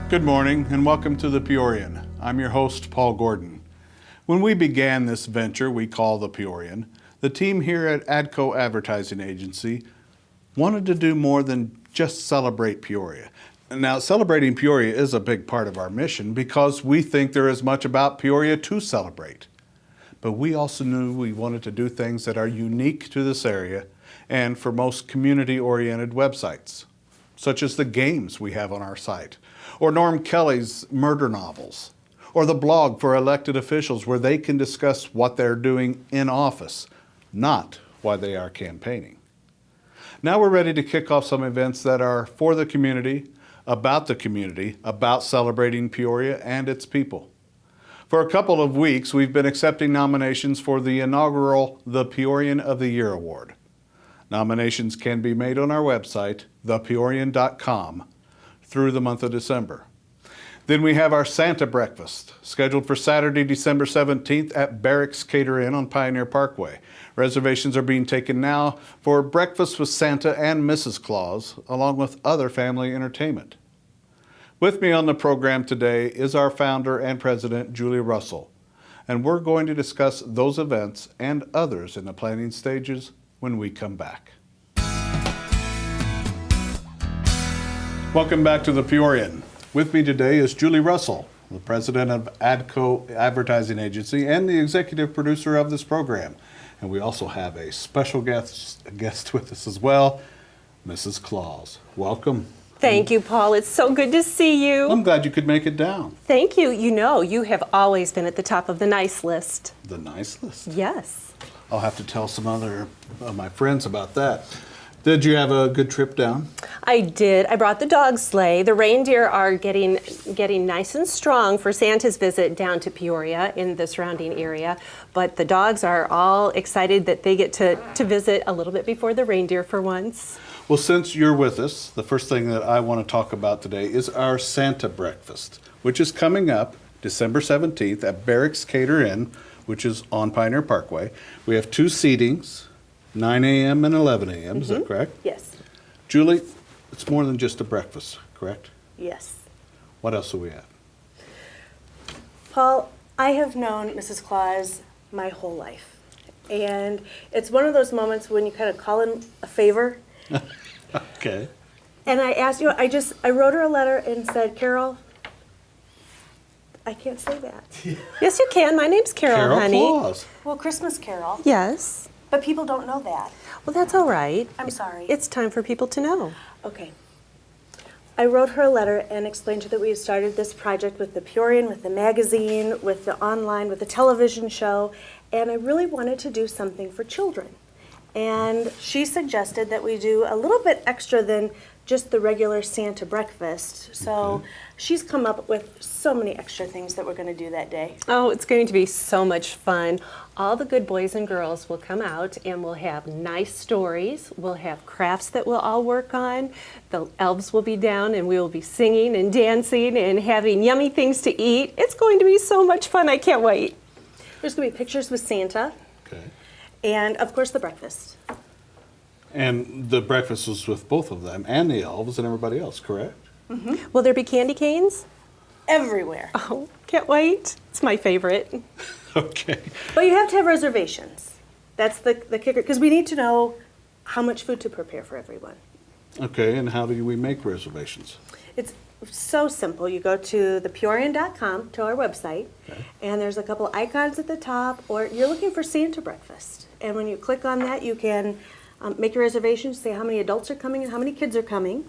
Good morning and welcome to The Peorian. I'm your host, Paul Gordon. When we began this venture we call The Peorian, the team here at ADCO Advertising Agency wanted to do more than just celebrate Peoria. Now, celebrating Peoria is a big part of our mission because we think there is much about Peoria to celebrate. But we also knew we wanted to do things that are unique to this area and for most community-oriented websites, such as the games we have on our site, or Norm Kelly's murder novels, or the blog for elected officials where they can discuss what they're doing in office, not why they are campaigning. Now we're ready to kick off some events that are for the community, about celebrating Peoria and its people. For a couple of weeks, we've been accepting nominations for the inaugural The Peorian of the Year Award. Nominations can be made on our website, thepeorian.com, through the month of December. Then we have our Santa Breakfast, scheduled for Saturday, December 17th at Barracks Cater Inn on Pioneer Parkway. Reservations are being taken now for breakfast with Santa and Mrs. Claus, along with other family entertainment. With me on the program today is our founder and president, Julie Russell, and we're going to discuss those events and others in the planning stages when we come back. Welcome back to The Peorian. With me today is Julie Russell, the president of ADCO Advertising Agency and the executive producer of this program. And we also have a special guest with us as well, Mrs. Claus. Welcome. Thank you, Paul. It's so good to see you. I'm glad you could make it down. Thank you. You know, you have always been at the top of the nice list. The nice list? Yes. I'll have to tell some other of my friends about that. Did you have a good trip down? I did. I brought the dog sleigh. The reindeer are getting nice and strong for Santa's visit down to Peoria in the surrounding area. But the dogs are all excited that they get to visit a little bit before the reindeer for once. Well, since you're with us, the first thing that I want to talk about today is our Santa Breakfast, which is coming up December 17th at Barracks Cater Inn, which is on Pioneer Parkway. We have two seatings, 9 a.m. and 11 a.m. Is that correct? Yes. Julie, it's more than just a breakfast, correct? Yes. What else do we have? Paul, I have known Mrs. Claus my whole life. And it's one of those moments when you kind of call in a favor. Okay. And I asked, I wrote her a letter and said, Carol, I can't say that. Yes, you can. My name's Carol, honey. Claus. Well, Christmas Carol. Yes. But people don't know that. Well, that's all right. I'm sorry. It's time for people to know. Okay. I wrote her a letter and explained to her that we had started this project with the Peorian, with the magazine, with the online, with the television show, and I really wanted to do something for children. And she suggested that we do a little bit extra than just the regular Santa breakfast. So she's come up with so many extra things that we're going to do that day. Oh, it's going to be so much fun. All the good boys and girls will come out and we'll have nice stories. We'll have crafts that we'll all work on. The elves will be down and we will be singing and dancing and having yummy things to eat. It's going to be so much fun. I can't wait. There's going to be pictures with Santa. Okay. And, of course, the breakfast. And the breakfast was with both of them and the elves and everybody else, correct? Mm-hmm. Will there be candy canes? Everywhere. Oh, can't wait. It's my favorite. Okay. But you have to have reservations. That's the kicker, because we need to know how much food to prepare for everyone. Okay, and how do we make reservations? It's so simple. You go to thepeorian.com, to our website, and there's a couple icons at the top, or you're looking for Santa breakfast. And when you click on that, you can make your reservations, say how many adults are coming and how many kids are coming.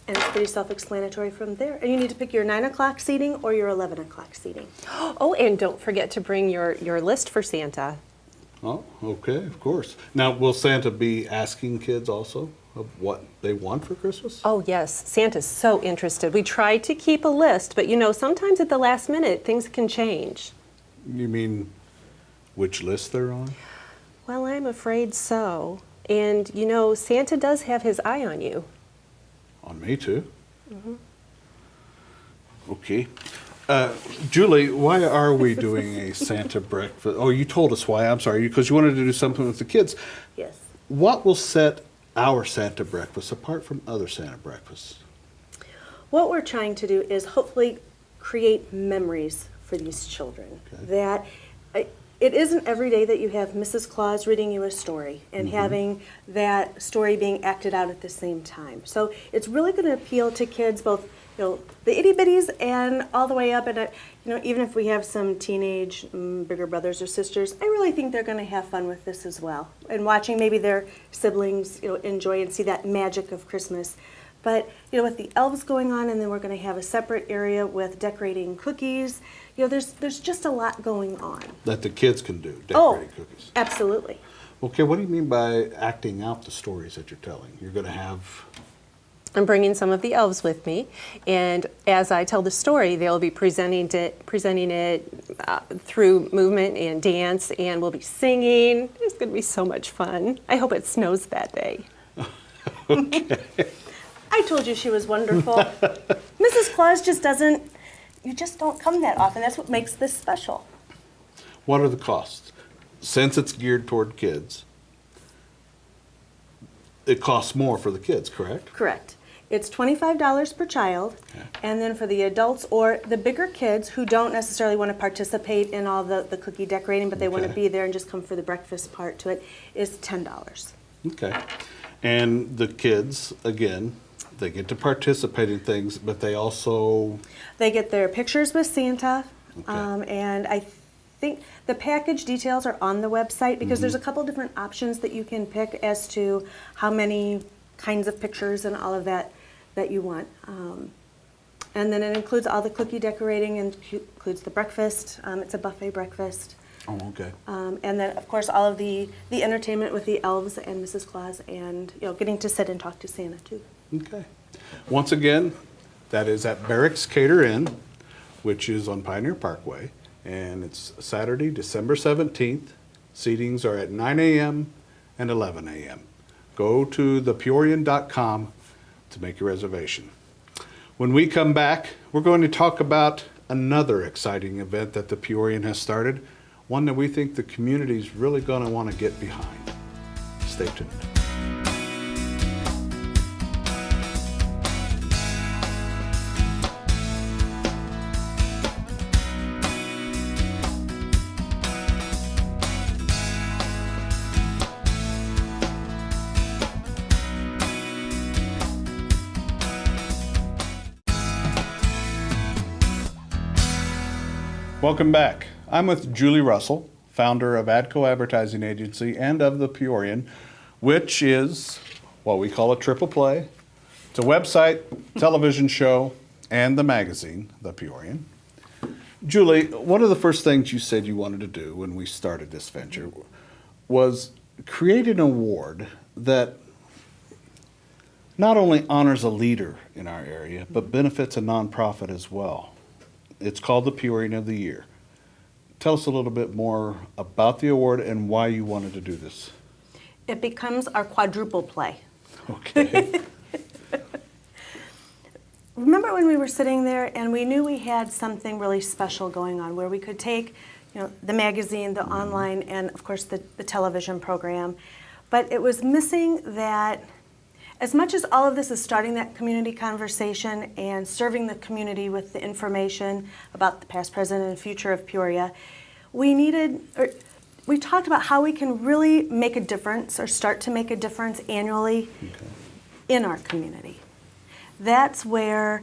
And it's pretty self-explanatory from there. And you need to pick your 9 o'clock seating or your 11 o'clock seating. Oh, and don't forget to bring your list for Santa. Oh, okay, of course. Now, will Santa be asking kids also of what they want for Christmas? Oh, yes. Santa's so interested. We try to keep a list, but you know, sometimes at the last minute, things can change. You mean which list they're on? Well, I'm afraid so. And you know, Santa does have his eye on you. On me, too? Okay. Julie, why are we doing a Santa breakfast? Oh, you told us why. I'm sorry. Because you wanted to do something with the kids. Yes. What will set our Santa breakfast apart from other Santa breakfasts? what we're trying to do is hopefully create memories for these children. Okay. That it isn't every day that you have Mrs. Claus reading you a story and Mm-hmm. having that story being acted out at the same time. So it's really going to appeal to kids, both the itty bitties and all the way up. And even if we have some teenage bigger brothers or sisters, I really think they're going to have fun with this as well. And watching maybe their siblings enjoy and see that magic of Christmas. But with the elves going on, and then we're going to have a separate area with decorating cookies. There's just a lot going on. That the kids can do, Oh, decorating cookies. absolutely. Okay, what do you mean by acting out the stories that you're telling? You're going to have... I'm bringing some of the elves with me, and as I tell the story, they'll be presenting it through movement and dance, and we'll be singing. It's going to be so much fun. I hope it snows that day. I told you she was wonderful. Mrs. Claus you just don't come that often. That's what makes this special. What are the costs? Since it's geared toward kids, it costs more for the kids, correct? Correct. It's $25 per child, Okay. and then for the adults or the bigger kids who don't necessarily want to participate in all the cookie decorating, but they want to Okay. be there and just come for the breakfast part to it, is $10. Okay. And the kids, again, they get to participate in things, but they also... They get their pictures with Santa, Okay. and I think the package details are on the website because there's a couple different options that you can pick as to how many kinds of pictures and all of that you want. And then it includes all the cookie decorating and includes the breakfast. It's a buffet breakfast. Oh, okay. And then, of course, all of the entertainment with the elves and Mrs. Claus and getting to sit and talk to Santa, too. Okay. Once again, that is at Barracks Cater Inn, which is on Pioneer Parkway, and it's Saturday, December 17th. Seatings are at 9 a.m. and 11 a.m. Go to thepeorian.com to make your reservation. When we come back, we're going to talk about another exciting event that the Peorian has started, one that we think the community is really going to want to get behind. Stay tuned. Welcome back. I'm with Julie Russell, founder of ADCO Advertising Agency and of The Peorian, which is what we call a triple play. It's a website, television show, and the magazine, The Peorian. Julie, one of the first things you said you wanted to do when we started this venture was create an award that not only honors a leader in our area, but benefits a nonprofit as well. It's called the Peorian of the Year. Tell us a little bit more about the award and why you wanted to do this. It becomes our quadruple play. Okay. Remember when we were sitting there and we knew we had something really special going on where we could take the magazine, the online, and of course the television program, but it was missing that. As much as all of this is starting that community conversation and serving the community with the information about the past, present, and future of Peoria, we talked about how we can really make a difference or start to make a difference annually in our community. That's where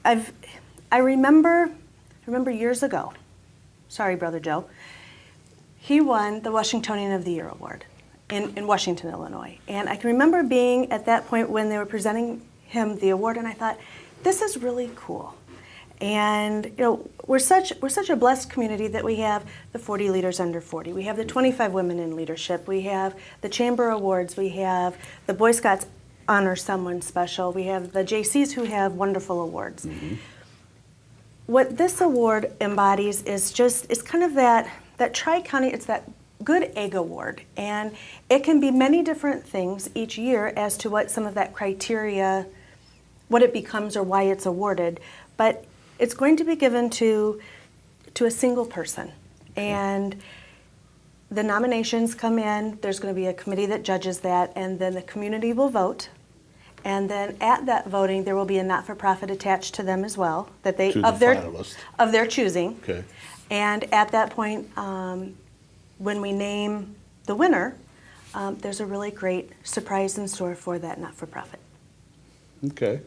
I remember years ago, sorry, Brother Joe, he won the Washingtonian of the Year award in Washington, Illinois. And I can remember being at that point when they were presenting him the award, and I thought, this is really cool. And we're such a blessed community that we have the 40 leaders under 40. We have the 25 women in leadership. We have the Chamber Awards. We have the Boy Scouts honor someone special. We have the JCs who have wonderful awards. Mm-hmm. What this award embodies is kind of that tri-county, it's that good egg award, and it can be many different things each year as to what some of that criteria, what it becomes or why it's awarded, but it's going to be given to a single person. And the nominations come in, there's going to be a committee that judges that, and then the community will vote, And then at that voting, there will be a not-for-profit attached to them as well, that they, To the finalist. of their choosing. Okay. And at that point, when we name the winner, there's a really great surprise in store for that not-for-profit. Okay.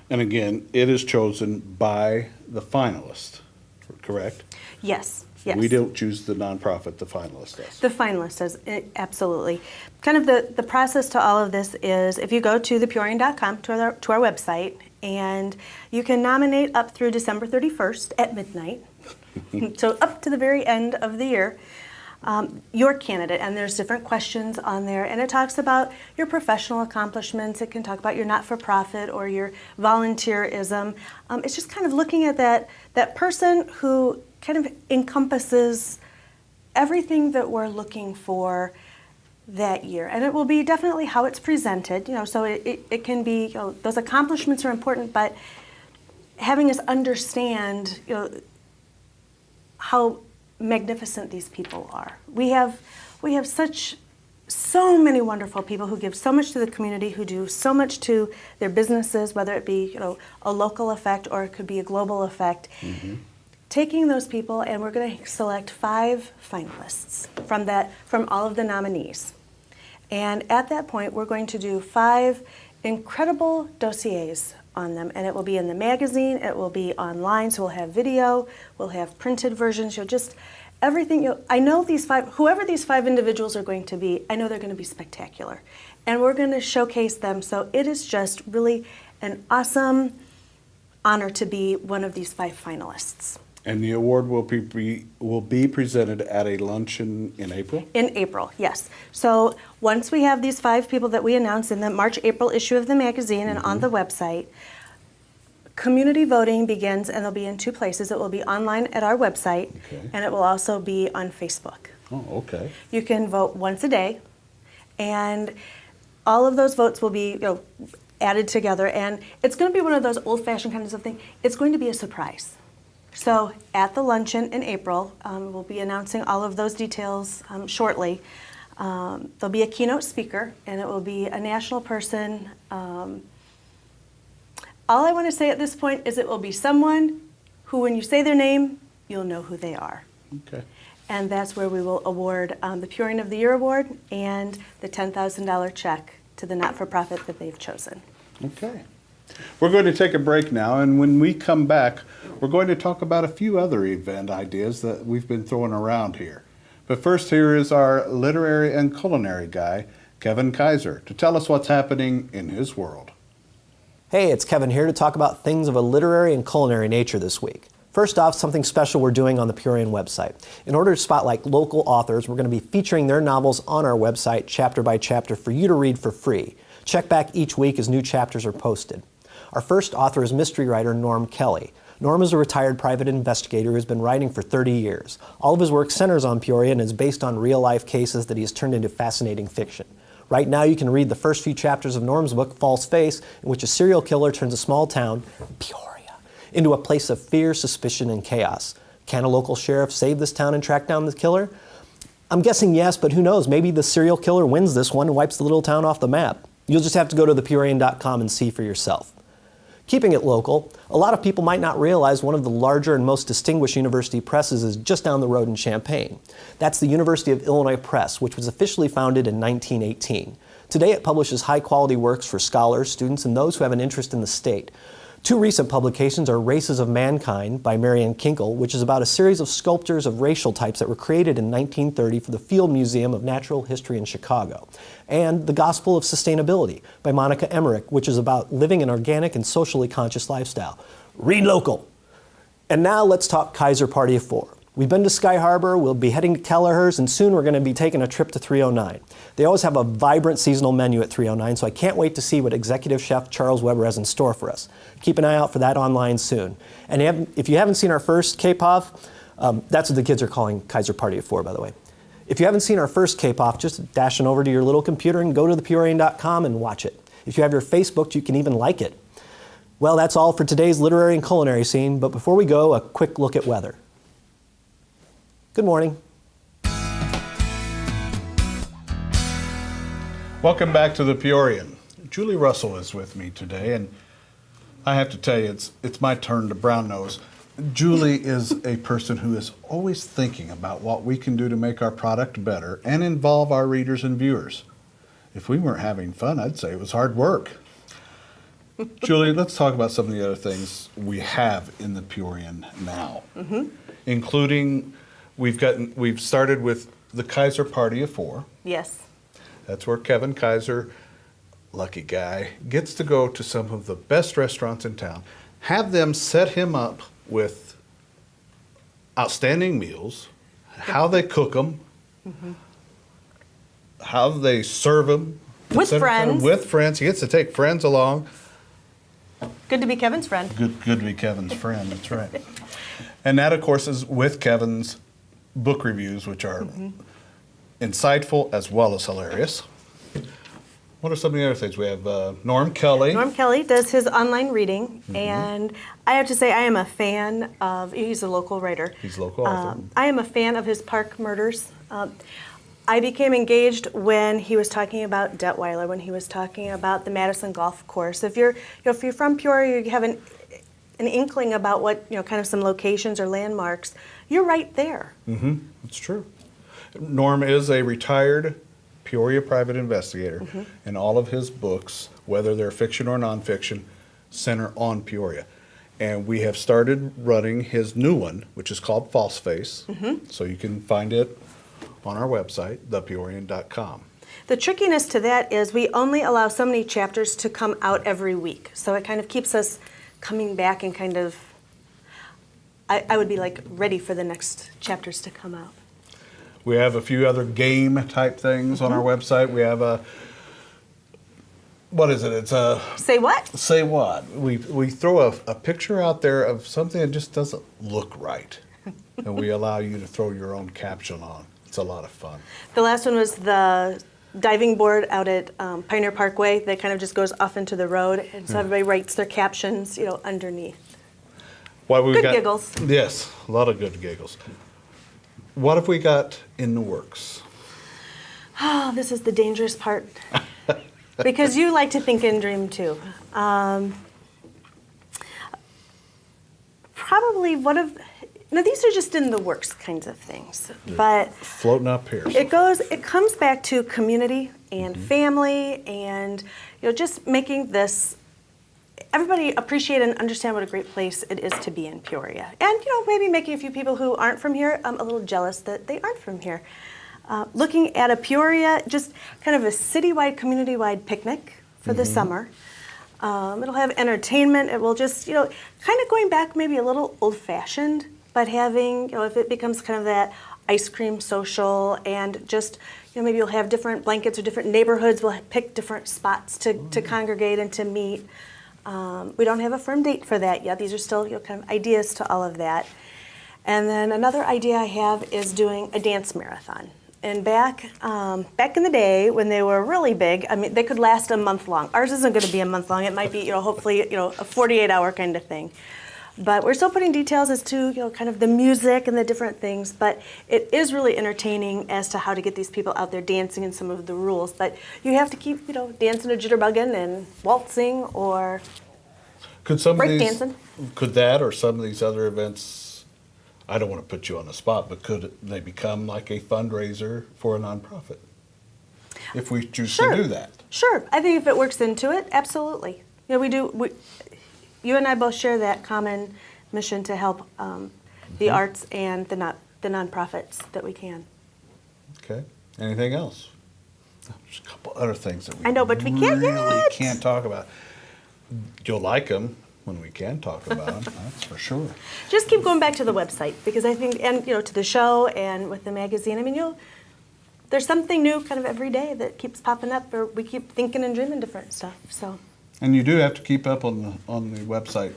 And again, it is chosen by the finalist, correct? Yes, yes. We don't choose the nonprofit, the finalist does. The finalist does, absolutely. Kind of the process to all of this is if you go to thepeorian.com, to our website, and you can nominate up through December 31st at midnight, so up to the very end of the year, your candidate. And there's different questions on there, and it talks about your professional accomplishments. It can talk about your not-for-profit or your volunteerism. It's just kind of looking at that person who kind of encompasses everything that we're looking for that year. And it will be definitely how it's presented, so it can be, those accomplishments are important, but having us understand, how magnificent these people are. We have so many wonderful people who give so much to the community, who do so much to their businesses, whether it be, a local effect or it could be a global effect. Mm-hmm. Taking those people, and we're going to select 5 finalists from all of the nominees. And at that point, we're going to do 5 incredible dossiers on them, and it will be in the magazine, it will be online, so we'll have video, we'll have printed versions, just everything. I know whoever these 5 individuals are going to be, I know they're going to be spectacular. And we're going to showcase them, so it is just really an awesome honor to be one of these 5 finalists. And the award will be presented at a luncheon in April? In April, yes. So once we have these 5 people that we announce in the March-April issue of the magazine and on the website, community voting begins, and it'll be in 2 places. It will be online at our website, Okay. and it will also be on Facebook. Oh, okay. You can vote once a day, and all of those votes will be added together, and it's going to be one of those old-fashioned kinds of things. It's going to be a surprise. So at the luncheon in April, we'll be announcing all of those details shortly. There'll be a keynote speaker, and it will be a national person. All I want to say at this point is it will be someone who, when you say their name, you'll know who they are. Okay. And that's where we will award the Peorian of the Year award and the $10,000 check to the not-for-profit that they've chosen. Okay. We're going to take a break now, and when we come back, we're going to talk about a few other event ideas that we've been throwing around here. But first, here is our literary and culinary guy, Kevin Kizer, to tell us what's happening in his world. Hey, it's Kevin here to talk about things of a literary and culinary nature this week. First off, something special we're doing on the Peorian website. In order to spotlight local authors, we're going to be featuring their novels on our website chapter by chapter for you to read for free. Check back each week as new chapters are posted. Our first author is mystery writer Norm Kelly. Norm is a retired private investigator who has been writing for 30 years. All of his work centers on Peoria and is based on real-life cases that he has turned into fascinating fiction. Right now you can read the first few chapters of Norm's book, False Face, in which a serial killer turns a small town, Peoria, into a place of fear, suspicion, and chaos. Can a local sheriff save this town and track down the killer? I'm guessing yes, but who knows? Maybe the serial killer wins this one and wipes the little town off the map. You'll just have to go to thepeorian.com and see for yourself. Keeping it local, a lot of people might not realize one of the larger and most distinguished university presses is just down the road in Champaign. That's the University of Illinois Press, which was officially founded in 1918. Today it publishes high-quality works for scholars, students, and those who have an interest in the state. 2 recent publications are Races of Mankind by Marian Kinkel, which is about a series of sculptures of racial types that were created in 1930 for the Field Museum of Natural History in Chicago, and The Gospel of Sustainability by Monica Emmerich, which is about living an organic and socially conscious lifestyle. Read local! And now let's talk Kizer Party of 4. We've been to Sky Harbor, we'll be heading to Kelleher's, and soon we're going to be taking a trip to 309. They always have a vibrant seasonal menu at 309, so I can't wait to see what Executive Chef Charles Weber has in store for us. Keep an eye out for that online soon. And if you haven't seen our first K-Pop, that's what the kids are calling Kizer Party of 4, by the way. If you haven't seen our first K-Pop, just dash on over to your little computer and go to thepeorian.com and watch it. If you have your Facebook, you can even like it. Well, that's all for today's literary and culinary scene, but before we go, a quick look at weather. Good morning. Welcome back to the Peorian. Julie Russell is with me today, and I have to tell you, it's my turn to brown nose. Julie is a person who is always thinking about what we can do to make our product better and involve our readers and viewers. If we weren't having fun, I'd say it was hard work. Julie, let's talk about some of the other things we have in the Peorian now, including we've started with the Kizer Party of Four. Yes. That's where Kevin Kizer, lucky guy, gets to go to some of the best restaurants in town, have them set him up with outstanding meals, how they cook them, how they serve them. With friends. With friends. He gets to take friends along. Good to be Kevin's friend. Good to be Kevin's friend, that's right. And that, of course, is with Kevin's book reviews, which are insightful as well as hilarious. What are some of the other things? We have Norm Kelly. Norm Kelly does his online reading, and I have to say I am a fan of, he's a local writer. He's a local author. I am a fan of his Park Murders. I became engaged when he was talking about Detweiler, when he was talking about the Madison Golf Course. If you're from Peoria, you have an inkling about what, kind of some locations or landmarks, you're right there. It's true. Norm is a retired Peoria private investigator, and all of his books, whether they're fiction or nonfiction, center on Peoria. And we have started running his new one, which is called False Face. So you can find it on our website, thepeorian.com. The trickiness to that is we only allow so many chapters to come out every week. So it kind of keeps us coming back and kind of, I would be like ready for the next chapters to come out. We have a few other game type things on our website. We have a, what is it? It's a Say what? Say what? We throw a picture out there of something that just doesn't look right. And we allow you to throw your own caption on. It's a lot of fun. The last one was the diving board out at Pioneer Parkway that kind of just goes off into the road, and so everybody writes their captions, underneath. Good giggles. Yes, a lot of good giggles. What have we got in the works? Oh, this is the dangerous part. Because you like to think and dream too. Probably one of, now these are just in the works kinds of things, but Floating up here. it comes back to community and family and, just making this, everybody appreciate and understand what a great place it is to be in Peoria. And, maybe making a few people who aren't from here a little jealous that they aren't from here. Looking at a Peoria, just kind of a citywide, community-wide picnic for the summer. It'll have entertainment. It will just, kind of going back maybe a little old-fashioned, but having, if it becomes kind of that ice cream social and just, maybe you'll have different blankets or different neighborhoods. We'll pick different spots to congregate and to meet. We don't have a firm date for that yet. These are still kind of ideas to all of that. And then another idea I have is doing a dance marathon. And back in the day when they were really big, they could last a month long. Ours isn't going to be a month long. It might be, hopefully, a 48-hour kind of thing. But we're still putting details as to, kind of the music and the different things. But it is really entertaining as to how to get these people out there dancing and some of the rules. But you have to keep, dancing or jitterbugging and waltzing or breakdancing. Could that or some of these other events, I don't want to put you on the spot, but could they become like a fundraiser for a nonprofit? If we choose to do that. Sure. I think if it works into it, absolutely. You and I both share that common mission to help the arts and the nonprofits that we can. Okay. Anything else? There's a couple other things that we I know, but we can't really yet. can't talk about. You'll like them when we can talk about them, that's for sure. Just keep going back to the website because I think, and to the show and with the magazine. There's something new kind of every day that keeps popping up, or we keep thinking and dreaming different stuff. So. And you do have to keep up on the website.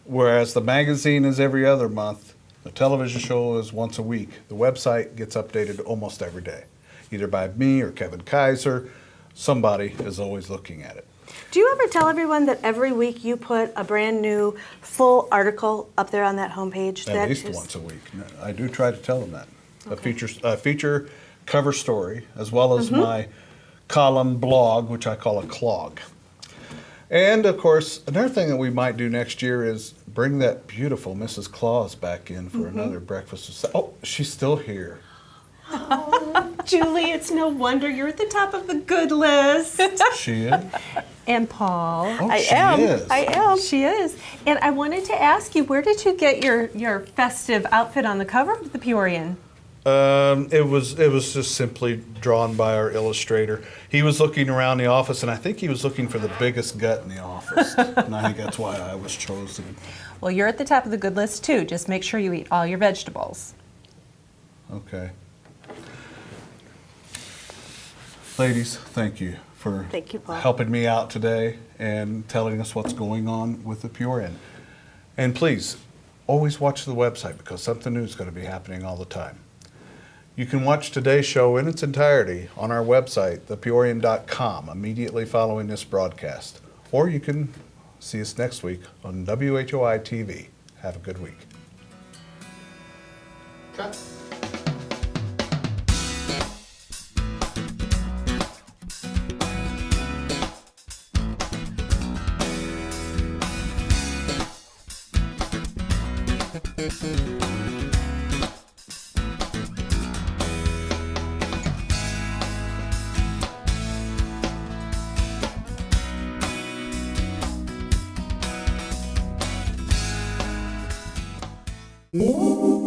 Whereas the magazine is every other month, the television show is once a week. The website gets updated almost every day, either by me or Kevin Kizer. Somebody is always looking at it. Do you ever tell everyone that every week you put a brand new full article up there on that homepage? At least once a week. I do try to tell them that. Okay. A feature cover story, as well as my column blog, which I call a clog. And of course, another thing that we might do next year is bring that beautiful Mrs. Claus back in for another breakfast. Oh, she's still here. Julie, it's no wonder you're at the top of the good list. She is? And Paul. Oh, she is. I am. She is. And I wanted to ask you, where did you get your festive outfit on the cover of the Peorian? It was just simply drawn by our illustrator. He was looking around the office, and I think he was looking for the biggest gut in the office. And I think that's why I was chosen. Well, you're at the top of the good list too. Just make sure you eat all your vegetables. Okay. Ladies, thank you for Thank you, Paul. helping me out today and telling us what's going on with the Peorian. And please, always watch the website because something new is going to be happening all the time. You can watch today's show in its entirety on our website, thepeorian.com, immediately following this broadcast. Or you can see us next week on WHOI TV. Have a good week. Cut. Música